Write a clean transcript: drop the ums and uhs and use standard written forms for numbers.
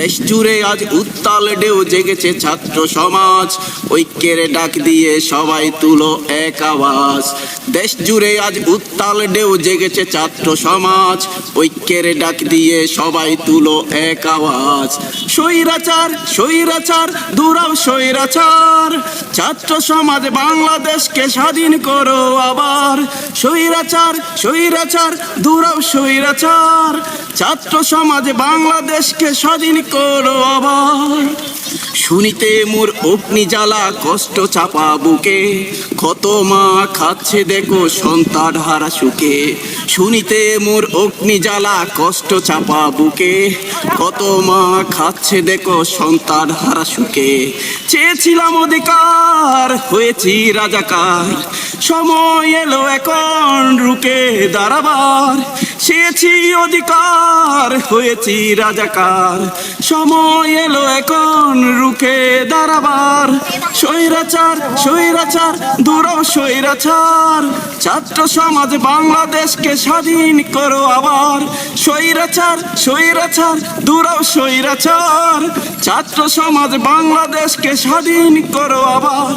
দেশ জুড়ে আজ উত্তাল ঢেউ জেগেছে ছাত্র সমাজ, ঐক্যের ডাক দিয়ে সবাই তুলো এক আওয়াজ। দেশ জুড়ে আজ উত্তাল ঢেউ জেগেছে ছাত্র সমাজ, ঐক্যের ডাক দিয়ে সবাই তুলো এক আওয়াজ। স্বৈরাচার স্বৈরাচার দূরাও স্বৈরাচার, ছাত্র সমাজ বাংলাদেশকে স্বাধীন করো আবার। স্বৈরাচার স্বৈরাচার দূরাও স্বৈরাচার, ছাত্র সমাজ বাংলাদেশকে স্বাধীন করো আবার। শুনিতে মোর অগ্নি জ্বালা কষ্ট চাপা বুকে, কত মা খাচ্ছে দেখো সন্তান হারা সুখে। শুনিতে মোর অগ্নি জ্বালা কষ্ট চাপা বুকে, কত মা খাচ্ছে দেখো সন্তান হারা সুখে। চেয়েছিলাম অধিকার হয়েছি রাজাকার, সময় এলো এখন রুকে দাঁড়াবার। চেয়েছি অধিকার হয়েছি রাজাকার, সময় এলো এখন রুখে দাঁড়াবার। স্বৈরাচার স্বৈরাচার দূরাও স্বৈরাচার, ছাত্র সমাজ বাংলাদেশকে স্বাধীন করো আবার। স্বৈরাচার স্বৈরাচার দূরাও স্বৈরাচার, ছাত্র সমাজ বাংলাদেশকে স্বাধীন করো আবার।